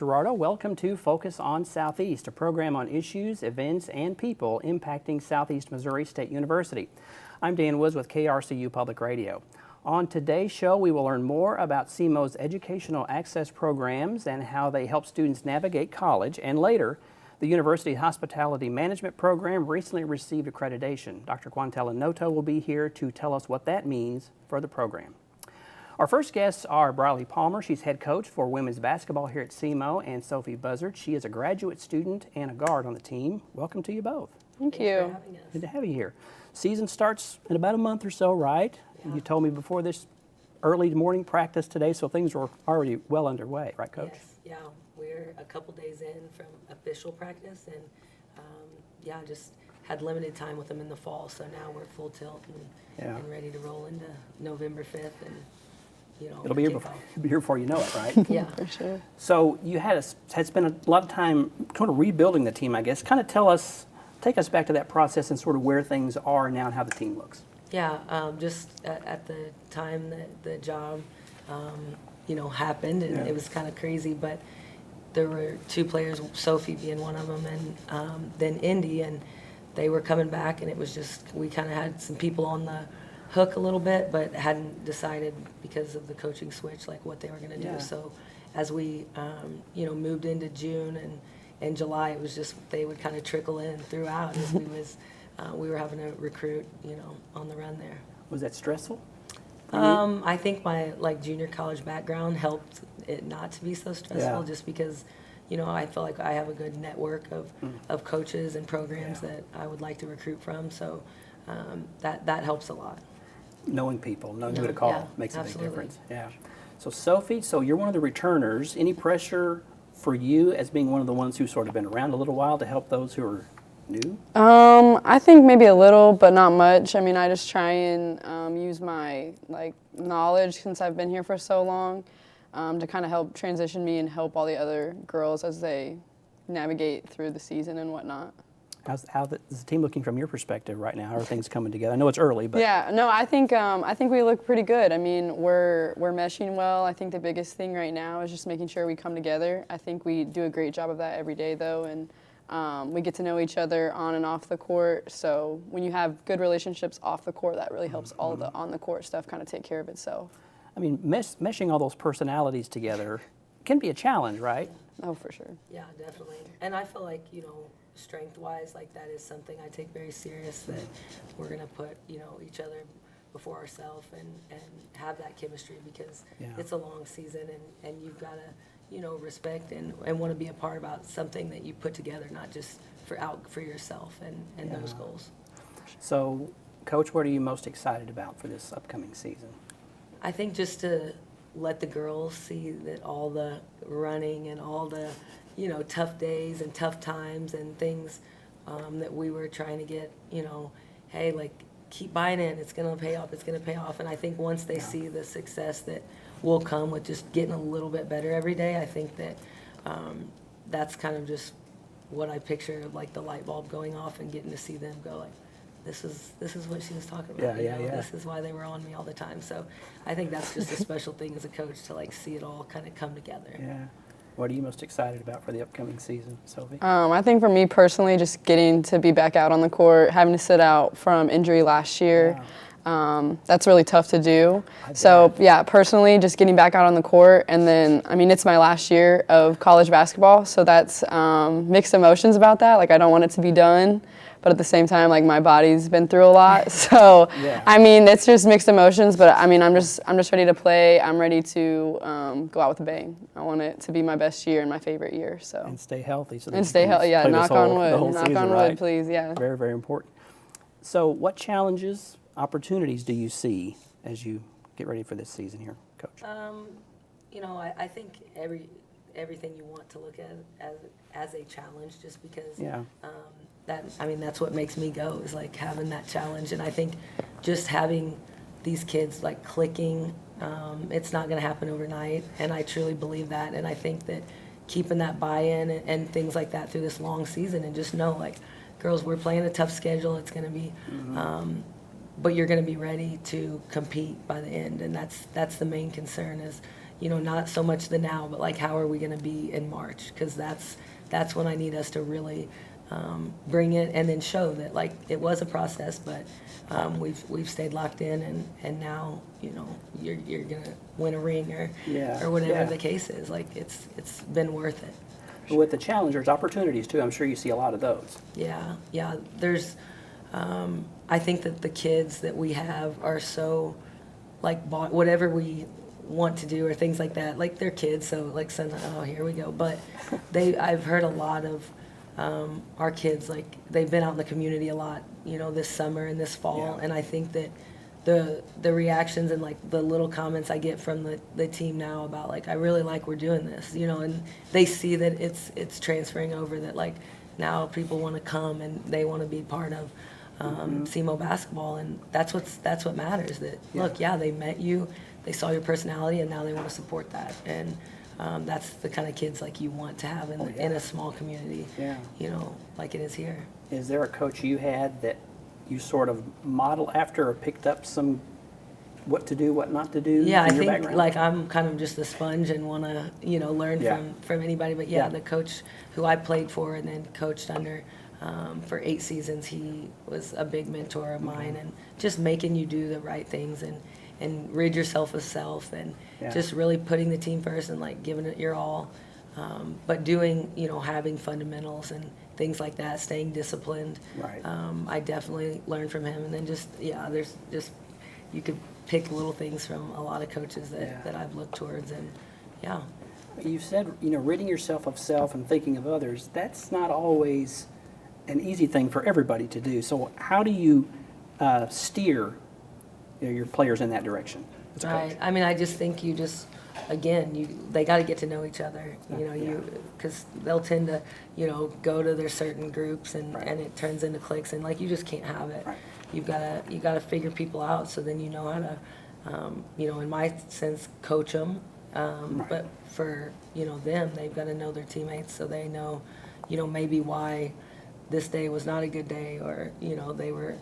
Gerardo, welcome to Focus on Southeast, a program on issues, events, and people impacting Southeast Missouri State University. I'm Dan Woods with KRCU Public Radio. On today's show, we will learn more about SEMO's educational access programs and how they help students navigate college, and later, the University Hospitality Management Program recently received accreditation. Dr. Quantella Noto will be here to tell us what that means for the program. Our first guests are Briley Palmer. She's head coach for women's basketball here at SEMO, and Sophie Bussard. She is a graduate student and a guard on the team. Welcome to you both. Thank you. For having us. Good to have you here. Season starts in about a month or so, right? Yeah. You told me before this early morning practice today, so things were already well underway, right, Coach? Yes, yeah. We're a couple days in from official practice, and just had limited time with them in the fall, so now we're full tilt and ready to roll into November 5th. And It'll be here before you know it, right? Yeah, For sure. So you had spent a lot of time kind of rebuilding the team, I guess. Kind of take us back to that process and sort of where things are now and how the team looks. Yeah, just at the time that the job, happened, and it was kind of crazy, but there were two players, Sophie being one of them, and then Indy, and they were coming back, and it was just, we kind of had some people on the hook a little bit, but hadn't decided because of the coaching switch, like what they were going to do. Yeah. So as we, moved into June and July, it was just, they would kind of trickle in throughout as we were having to recruit, on the run there. Was that stressful? I think my junior college background helped it not to be so stressful, just because, I feel like I have a good network of coaches and programs that I would like to recruit from. So that helps a lot. Knowing people, knowing who to call Yeah, makes a absolutely. big difference. Yeah. So Sophie, you're one of the returners. Any pressure for you as being one of the ones who's sort of been around a little while to help those who are new? I think maybe a little, but not much. I mean, I just try and use my knowledge since I've been here for so long to kind of help transition me and help all the other girls as they navigate through the season and whatnot. How's the team looking from your perspective right now? How are things coming together? I know it's early, but Yeah, no, I think we look pretty good. I mean, we're meshing well. I think the biggest thing right now is just making sure we come together. I think we do a great job of that every day, though, and we get to know each other on and off the court. So when you have good relationships off the court, that really helps all the on the court stuff kind of take care of itself. I mean, meshing all those personalities together can be a challenge, right? Oh, for sure. Yeah, definitely. And I feel like, strength-wise, that is something I take very serious, that we're going to put, each other before ourselves and have that chemistry, because it's a long season, and you've got to, respect and want to be a part about something that you put together, not just for yourself and those goals. So, Coach, what are you most excited about for this upcoming season? I think just to let the girls see that all the running and all the, tough days and tough times and things that we were trying to get, hey, keep buying in, it's going to pay off, it's going to pay off. And I think once they see the success that will come with just getting a little bit better every day, I think that that's kind of just what I picture, the light bulb going off and getting to see them go this is what she was talking about. This is why they were on me all the time. So I think that's just a special thing as a coach to see it all kind of come together. Yeah. What are you most excited about for the upcoming season, Sophie? I think for me personally, just getting to be back out on the court, having to sit out from injury last year, that's really tough to do. So yeah, personally, just getting back out on the court, and then, I mean, it's my last year of college basketball, so that's mixed emotions about that. I don't want it to be done, but at the same time, my body's been through a lot. So, I mean, it's just mixed emotions, but I mean, I'm just ready to play. I'm ready to go out with a bang. I want it to be my best year and my favorite year. So. And stay healthy. And stay healthy, yeah, knock on wood. Knock on wood, please, yeah. Very, very important. So what challenges, opportunities do you see as you get ready for this season here, Coach? I think everything you want to look at as a challenge, just because that's what makes me go, is having that challenge. And I think just having these kids clicking, it's not going to happen overnight, and I truly believe that. And I think that keeping that buy-in and things like that through this long season, and just know girls, we're playing a tough schedule, it's going to be but you're going to be ready to compete by the end, and that's the main concern, is not so much the now, but like how are we going to be in March? Because that's when I need us to really bring it and then show that like it was a process, but we've stayed locked in, and now you're gonna win a ring or whatever the case is. Like it's been worth it. With the challengers, opportunities too. I'm sure you see a lot of those. Yeah. There's, I think that the kids that we have are so, like, whatever we want to do or things like that. Like they're kids, so like, oh, here we go. But I've heard a lot of our kids, like they've been out in the community a lot, this summer and this fall, and I think that the reactions and like the little comments I get from the team now about like I really like we're doing this, and they see that it's transferring over, that like now people want to come and they want to be part of SEMO basketball, and that's what matters. That look, they met you, they saw your personality, and now they want to support that, and that's the kind of kids like you want to have in a small community, like it is here. Is there a coach you had that you sort of model after or picked up some what to do, what not to do? Yeah, I think background? like I'm kind of just a sponge and want to learn from anybody. But the coach who I played for and then coached under for 8 seasons, he was a big mentor of mine, and just making you do the right things and rid yourself of self, and just really putting the team first and like giving it your all, but doing having fundamentals and things like that, staying disciplined. Right. I definitely learned from him, and then there's just you could pick little things from a lot of coaches that I've looked towards, and You said ridding yourself of self and thinking of others. That's not always an easy thing for everybody to do. So how do you steer your players in that direction as a coach? Right. I mean, I just think they got to get to know each other, because they'll tend to, go to their certain groups, and it turns into cliques, and like you just can't have it. Right. You gotta figure people out, so then you know how to, in my sense, coach them. But for them, they've got to know their teammates, so they know, maybe why this day was not a good day, or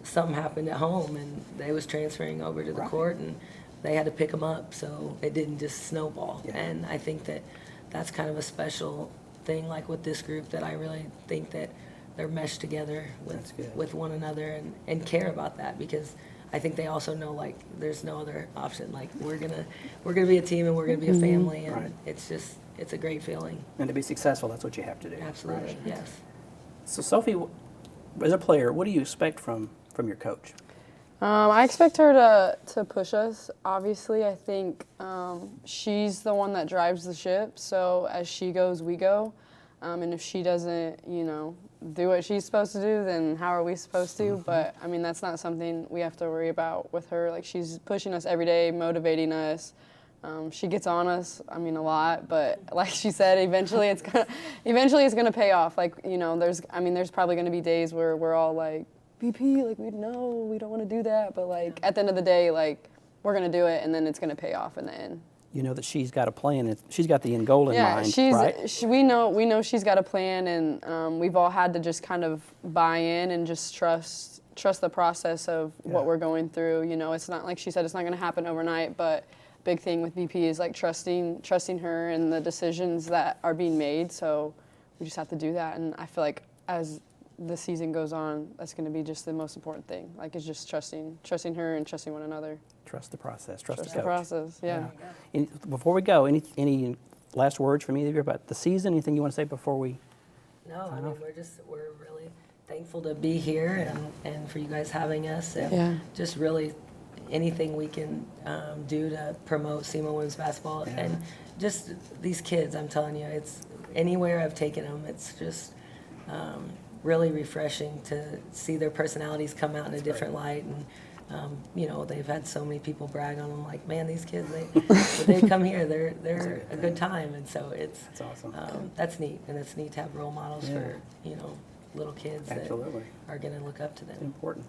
something happened at home and they was transferring over to the court, and they had to pick them up, so it didn't just snowball. And I think that that's kind of a special thing, like with this group, that I really think that they're meshed together with one another, and care about that, because I think they also know like there's no other option. Like we're gonna be a team, and we're gonna be a family, and it's a great feeling. And to be successful, that's what you have to do. Absolutely, right? yes. So Sophie, as a player, what do you expect from your coach? I expect her to push us. Obviously, I think she's the one that drives the ship. So as she goes, we go. And if she doesn't, do what she's supposed to do, then how are we supposed to? But I mean, that's not something we have to worry about with her. Like, she's pushing us every day, motivating us. She gets on us, a lot, but like she said, eventually it's gonna pay off. Like, there's probably gonna be days where we're all like, BP, like we don't want to do that, but like at the end of the day, like we're gonna do it, and then it's gonna pay off in the end. You know that she's got a plan. She's got the end goal in mind, right? We know she's got a plan, and we've all had to just kind of buy in and just trust the process of what we're going through. It's not like she said, it's not gonna happen overnight, but big thing with BP is like trusting her and the decisions that are being made. So we just have to do that, and I feel like as the season goes on, that's going to be just the most important thing. Like, it's just trusting her and trusting one another. Trust the process. Trust the coach. The process. Yeah. Before we go, any last words from either of you about the season? Anything you want to say before we? No, we're really thankful to be here, and for you guys having us, and just really anything we can do to promote SEMO women's basketball, and just these kids. I'm telling you, it's anywhere I've taken them, it's just really refreshing to see their personalities come out in a different light, and they've had so many people brag on them, like, man, these kids, they come here, they're a good time, and so that's awesome. That's neat, and it's neat to have role models for little kids that are going to look up to them. It's important.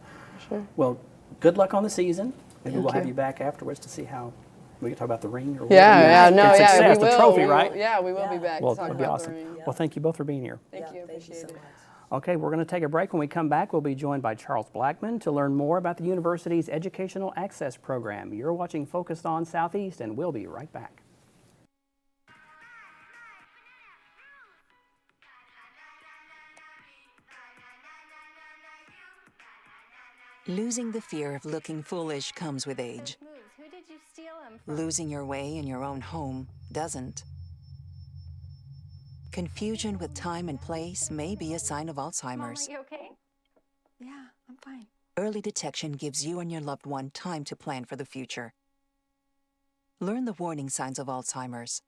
Sure. Well, good luck on the season. Maybe we'll have you back afterwards to see how we can talk about the ring or we will. the trophy, right? We will be back to talk that'd be about awesome. the ring. Well, thank you both for being here. Thank you. Thank you so much. Okay, we're going to take a break. When we come back, we'll be joined by Charles Blackman to learn more about the university's Educational Access Program. You're watching Focused on Southeast, and we'll be right back. Losing the fear of looking foolish comes with age. Who did you steal him from? Losing your way in your own home doesn't. Confusion with time and place may be a sign of Alzheimer's. Mom, are you okay? Yeah, I'm fine. Early detection gives you and your loved one time to plan for the future. Learn the warning signs of Alzheimer's.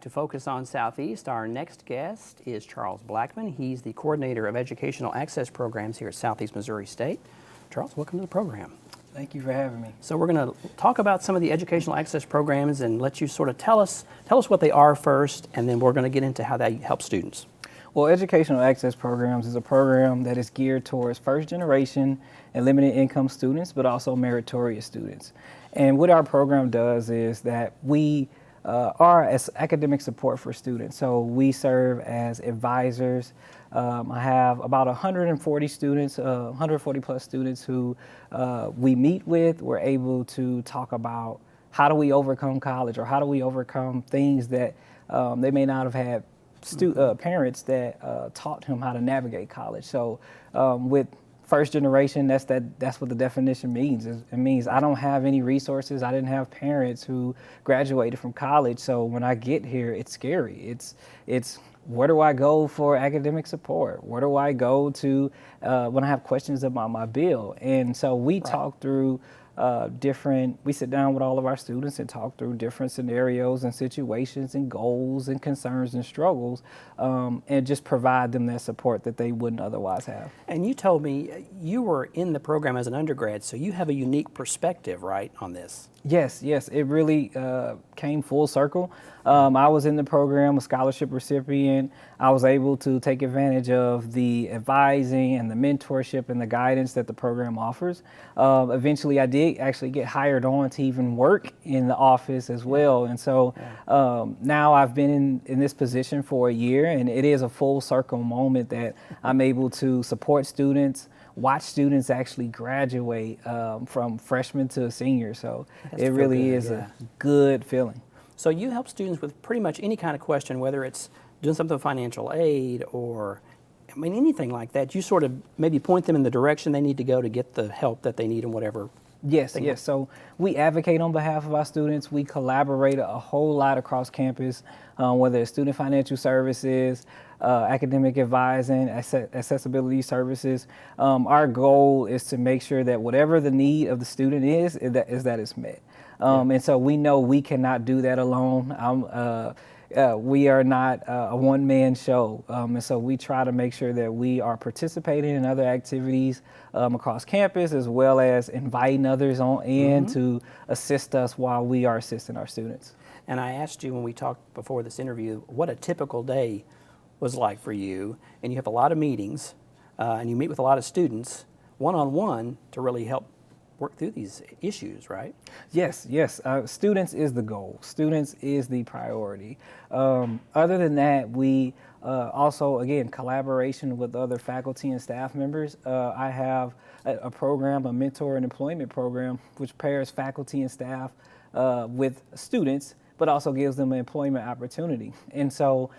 To focus on Southeast, our next guest is Charles Blackman. He's the coordinator of educational access programs here at Southeast Missouri State. Charles, welcome to the program. Thank you for having me. So we're going to talk about some of the educational access programs and let you sort of tell us what they are first, and then we're going to get into how they help students. Well, educational access programs is a program that is geared towards first generation and limited income students, but also meritorious students. And what our program does is that we are as academic support for students. So we serve as advisors. I have about 140 students, 140 plus students who we meet with. We're able to talk about how do we overcome college, or how do we overcome things that they may not have had parents that taught him how to navigate college. So with first generation, that's what the definition means. It means I don't have any resources. I didn't have parents who graduated from college. So when I get here, it's scary. It's where do I go for academic support? Where do I go to when I have questions about my bill? And so we talk through we sit down with all of our students and talk through different scenarios and situations and goals and concerns and struggles, and just provide them that support that they wouldn't otherwise have. And you told me you were in the program as an undergrad, so you have a unique perspective, right, on this? Yes, it really came full circle. I was in the program, a scholarship recipient. I was able to take advantage of the advising and the mentorship and the guidance that the program offers. Eventually, I did actually get hired on to even work in the office as well. And so now I've been in this position for a year, and it is a full circle moment that I'm able to support students, watch students actually graduate from freshman to senior. So it really is a good feeling. So you help students with pretty much any kind of question, whether it's doing something with financial aid or, I mean, anything like that. You sort of maybe point them in the direction they need to go to get the help that they need and whatever. Yes. So we advocate on behalf of our students. We collaborate a whole lot across campus, whether it's student financial services, academic advising, accessibility services. Our goal is to make sure that whatever the need of the student is that it's met. And so we know we cannot do that alone. We are not a one-man show, and so we try to make sure that we are participating in other activities across campus, as well as inviting others on in to assist us while we are assisting our students. And I asked you when we talked before this interview what a typical day was like for you, and you have a lot of meetings, and you meet with a lot of students one-on-one to really help work through these issues, right? Yes. Students is the goal. Students is the priority. Other than that, we also, again, collaboration with other faculty and staff members. I have a program, a mentor and employment program, which pairs faculty and staff with students, but also gives them an employment opportunity. And so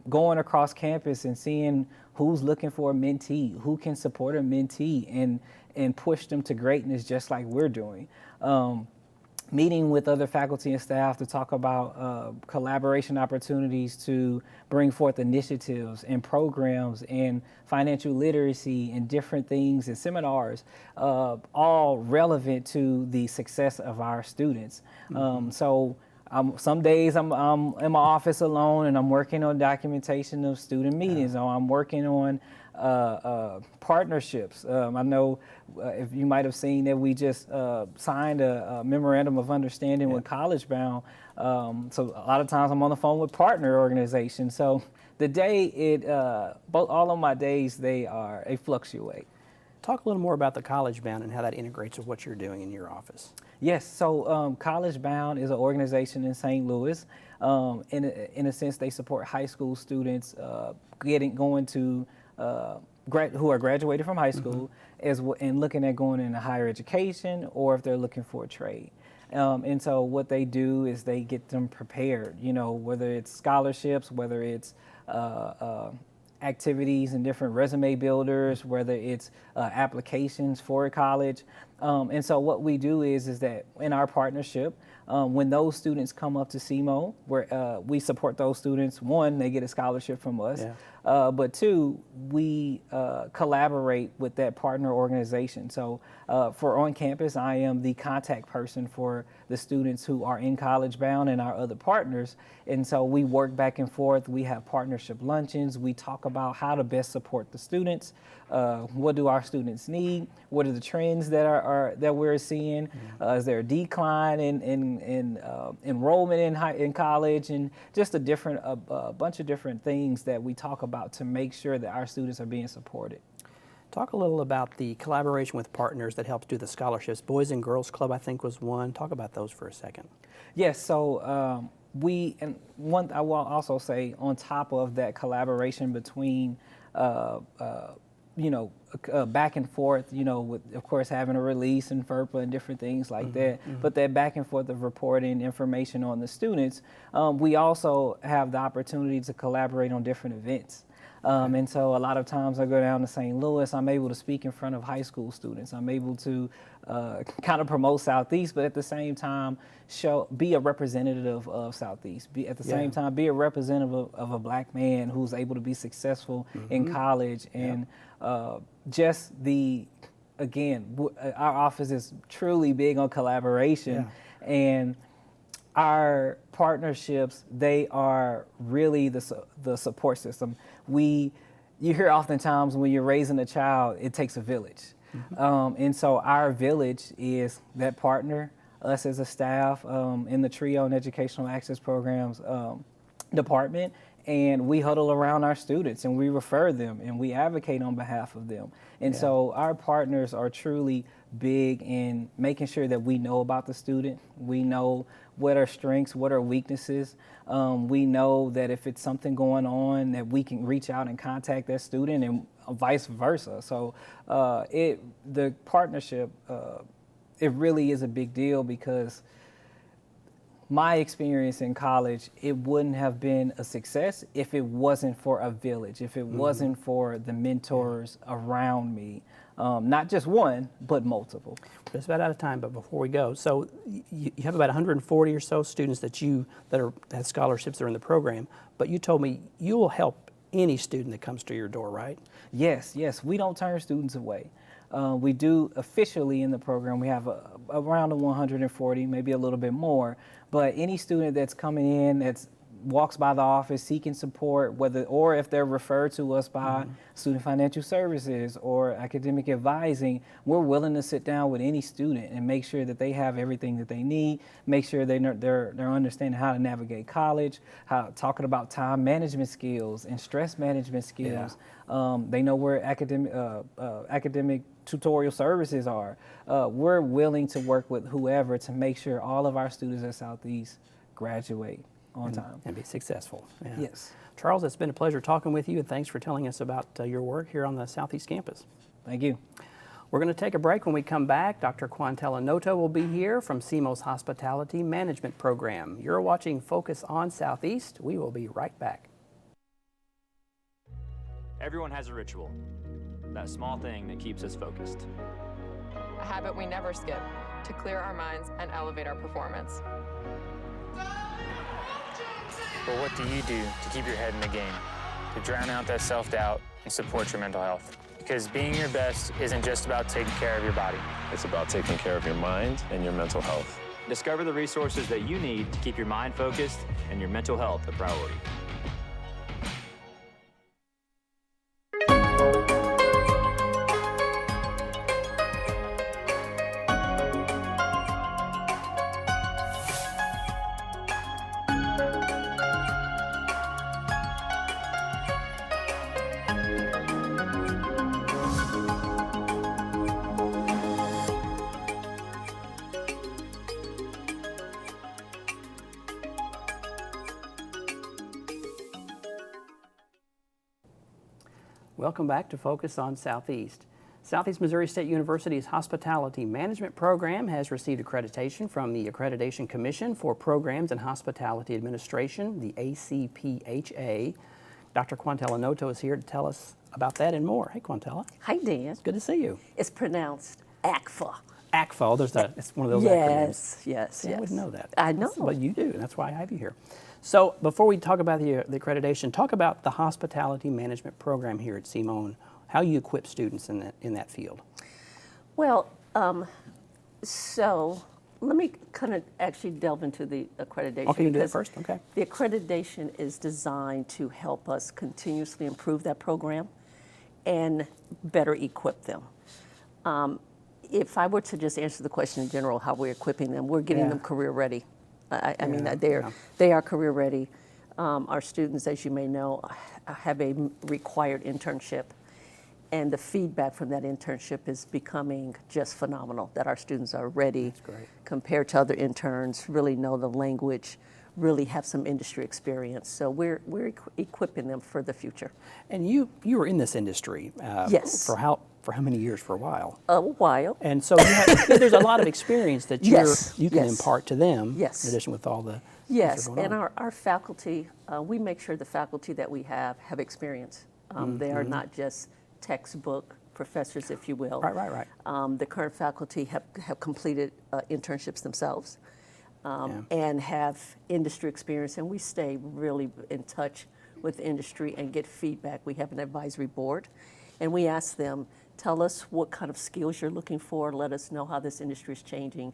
going across campus and seeing who's looking for a mentee, who can support a mentee and push them to greatness just like we're doing. Meeting with other faculty and staff to talk about collaboration opportunities to bring forth initiatives and programs and financial literacy and different things and seminars, all relevant to the success of our students. Some days I'm in my office alone and I'm working on documentation of student meetings, or I'm working on partnerships. I know if you might have seen that we just signed a memorandum of understanding with College Bound. So a lot of times I'm on the phone with partner organizations. So the day all of my days, they fluctuate. Talk a little more about the College Bound and how that integrates with what you're doing in your office. Yes, so College Bound is an organization in St. Louis. In a sense, they support high school students going to who are graduated from high school and looking at going into higher education, or if they're looking for a trade. And so what they do is they get them prepared, whether it's scholarships, whether it's activities and different resume builders, whether it's applications for a college. And so what we do is that in our partnership, when those students come up to SEMO, we support those students. One, they get a scholarship from us, but two, we collaborate with that partner organization. So for on campus, I am the contact person for the students who are in College Bound and our other partners. And so we work back and forth. We have partnership luncheons. We talk about how to best support the students. What do our students need? What are the trends that we're seeing? Is there a decline in enrollment in college, and just a bunch of different things that we talk about to make sure that our students are being supported. Talk a little about the collaboration with partners that helps do the scholarships. Boys and Girls Club, I think, was one. Talk about those for a second. Yes, so I will also say, on top of that collaboration between back and forth, with, of course, having a release and FERPA and different things like that, but that back and forth of reporting information on the students, we also have the opportunity to collaborate on different events. And so a lot of times I go down to St. Louis, I'm able to speak in front of high school students. I'm able to kind of promote Southeast, but at the same time be a representative of Southeast. At the same time, be a representative of a black man who's able to be successful in college. And our office is truly big on collaboration. And our partnerships, they are really the support system. You hear oftentimes when you're raising a child, it takes a village. And so our village is that partner, us as a staff in the TRIO and Educational Access Programs department, and we huddle around our students and we refer them and we advocate on behalf of them. And so our partners are truly big in making sure that we know about the student. We know what are strengths, what are weaknesses. We know that if it's something going on, that we can reach out and contact that student, and vice versa. So the partnership, it really is a big deal, because my experience in college, it wouldn't have been a success if it wasn't for a village, if it wasn't for the mentors around me. Not just one, but multiple. We're just about out of time, but before we go, so you have about 140 or so students that have scholarships that are in the program, but you told me you will help any student that comes to your door, right? Yes, we don't turn students away. We do officially in the program, we have around 140, maybe a little bit more, but any student that's coming in that's walks by the office seeking support, or if they're referred to us by Student Financial Services or academic advising, we're willing to sit down with any student and make sure that they have everything that they need, make sure they're understanding how to navigate college, talking about time management skills and stress management skills. They know where academic tutorial services are. We're willing to work with whoever to make sure all of our students at Southeast graduate on time and be successful. Yes. Charles, it's been a pleasure talking with you, and thanks for telling us about your work here on the Southeast campus. Thank you. We're going to take a break. When we come back, Dr. Quantella Noto will be here from SEMO's Hospitality Management Program. You're watching Focus on Southeast. We will be right back. Everyone has a ritual, that small thing that keeps us focused. A habit we never skip to clear our minds and elevate our performance. But what do you do to keep your head in the game, to drown out that self-doubt and support your mental health? Because being your best isn't just about taking care of your body. It's about taking care of your mind and your mental health. Discover the resources that you need to keep your mind focused and your mental health a priority. Welcome back to Focus on Southeast. Southeast Missouri State University's Hospitality Management Program has received accreditation from the Accreditation Commission for Programs in Hospitality Administration, the ACPHA. Dr. Quantella Noto is here to tell us about that and more. Hey, Quantella. Hi, Dan. It's good to see you. It's pronounced ACFA. ACFA, it's one of those acronyms. Yes. I wouldn't know that. I know. But you do, and that's why I have you here. So before we talk about the accreditation, talk about the Hospitality Management Program here at SEMO and how you equip students in that field. Well, so let me kind of actually delve into the accreditation. Okay, you do that first? Okay. The accreditation is designed to help us continuously improve that program and better equip them. If I were to just answer the question in general, how we're equipping them, we're getting them career ready. I mean, they are career ready. Our students, as you may know, have a required internship, and the feedback from that internship is becoming just phenomenal, that our students are ready compared to other interns, really know the language, really have some industry experience. So we're equipping them for the future. And you were in this industry yes. for how many years? For a while. A while. And so there's a lot of experience that you can impart to them. Yes. In addition with all the yes, and our faculty, we make sure the faculty that we have experience. They are not just textbook professors, if you will. Right. The current faculty have completed internships themselves and have industry experience, and we stay really in touch with the industry and get feedback. We have an advisory board, and we ask them, tell us what kind of skills you're looking for, let us know how this industry is changing,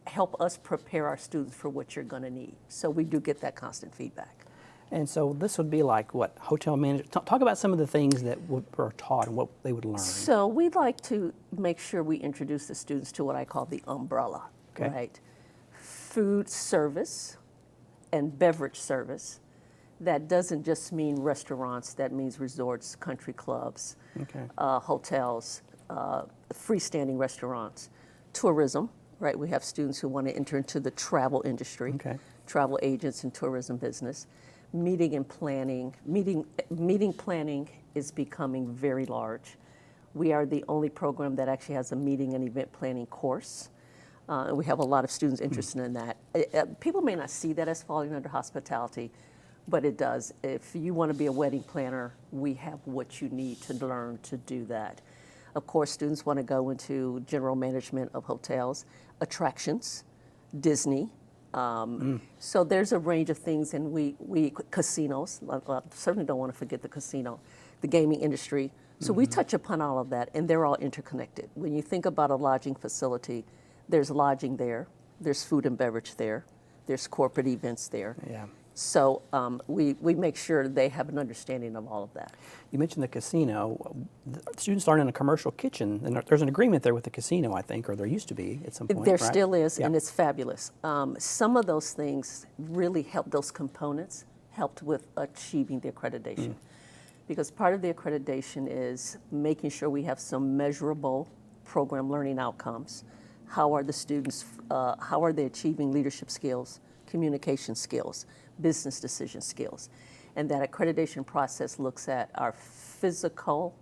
help us prepare our students for what you're going to need. So we do get that constant feedback. And so this would be like what, hotel management? Talk about some of the things that are taught and what they would learn. So we'd like to make sure we introduce the students to what I call the umbrella, right? Food service and beverage service. That doesn't just mean restaurants, that means resorts, country clubs, hotels, freestanding restaurants, tourism, right? We have students who want to enter into the travel industry, travel agents and tourism business. Meeting and planning. Meeting planning is becoming very large. We are the only program that actually has a meeting and event planning course. And we have a lot of students interested in that. People may not see that as falling under hospitality, but it does. If you want to be a wedding planner, we have what you need to learn to do that. Of course, students want to go into general management of hotels, attractions, Disney. So there's a range of things, and we casinos, certainly don't want to forget the casino, the gaming industry. So we touch upon all of that, and they're all interconnected. When you think about a lodging facility, there's lodging there, there's food and beverage there, there's corporate events there. So we make sure they have an understanding of all of that. You mentioned the casino. The students aren't in a commercial kitchen, and there's an agreement there with the casino, I think, or there used to be at some point. There still is, and it's fabulous. Some of those things really help, those components helped with achieving the accreditation. Because part of the accreditation is making sure we have some measurable program learning outcomes. How are the students, how are they achieving leadership skills, communication skills, business decision skills? And that accreditation process looks at our physical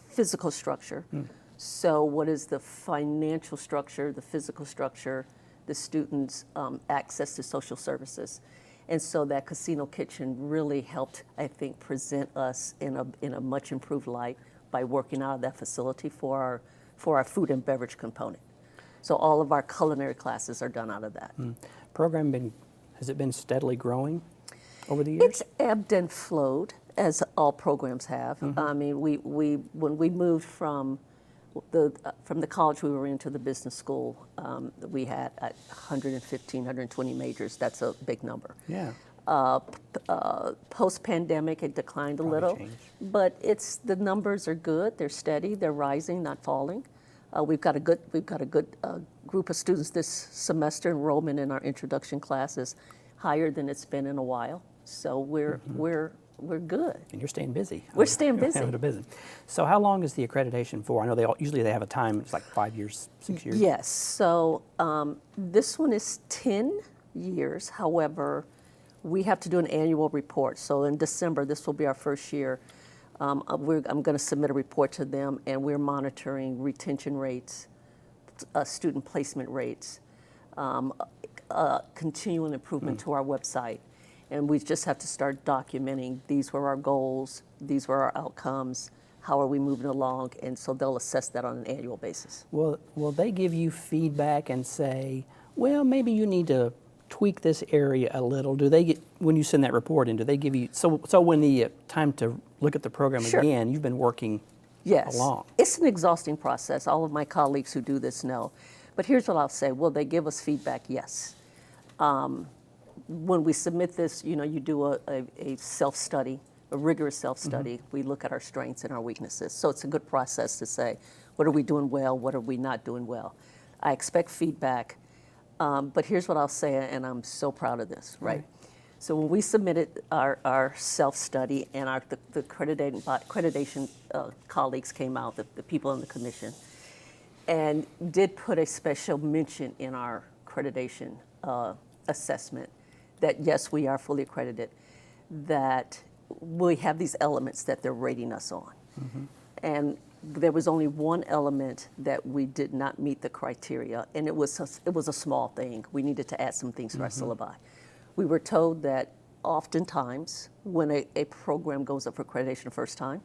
physical structure. So what is the financial structure, the physical structure, the students' access to social services? And so that casino kitchen really helped, I think, present us in a much improved light by working out of that facility for our food and beverage component. So all of our culinary classes are done out of that. Program has it been steadily growing over the years? It's ebbed and flowed, as all programs have. I mean, when we moved from the college we were into the business school, we had 115, 120 majors. That's a big number. Post-pandemic, it declined a little, but the numbers are good. They're steady. They're rising, not falling. We've got a good group of students this semester. Enrollment in our introduction class is higher than it's been in a while. So we're good. And you're staying busy. We're staying busy. busy. So how long is the accreditation for? I know usually they have a time. It's like 5 years, 6 years. Yes. So this one is 10 years. However, we have to do an annual report. So in December, this will be our first year. I'm going to submit a report to them, and we're monitoring retention rates, student placement rates, continual improvement to our website. And we just have to start documenting, these were our goals, these were our outcomes, how are we moving along, and so they'll assess that on an annual basis. Will they give you feedback and say, well, maybe you need to tweak this area a little? Do they get, when you send that report in, do they give you, so when the time to look at the program Sure. again, you've been working Yes. along? It's an exhausting process. All of my colleagues who do this know. But here's what I'll say. Will they give us feedback? Yes. When we submit this, you know, you do a self-study, a rigorous self-study. Mm-hmm. We look at our strengths and our weaknesses. So it's a good process to say, what are we doing well? What are we not doing well? I expect feedback. But here's what I'll say, and I'm so proud of this, right? So when we submitted our self-study and the accreditation colleagues came out, the people in the commission, and did put a special mention in our accreditation assessment that yes, we are fully accredited, that we have these elements that they're rating us on. Mm-hmm. And there was only one element that we did not meet the criteria, and it was a small thing. We needed to add some things to our syllabi. We were told that oftentimes when a program goes up for accreditation the first time,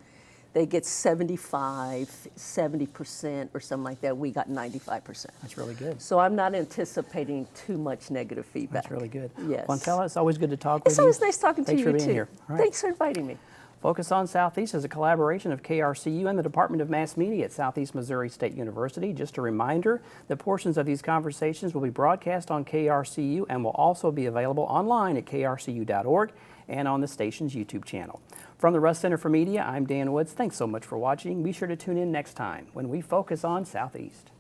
they get 75, 70% or something like that. We got 95%. That's really good. So I'm not anticipating too much negative feedback. That's really good. Yes. Quantella, it's always good to talk with you. It's always nice talking to you, Thanks for being too. here. All right. Thanks for inviting me. Focus on Southeast is a collaboration of KRCU and the Department of Mass Media at Southeast Missouri State University. Just a reminder that portions of these conversations will be broadcast on KRCU and will also be available online at krcu.org and on the station's YouTube channel. From the Russ Center for Media, I'm Dan Woods. Thanks so much for watching. Be sure to tune in next time when we focus on Southeast.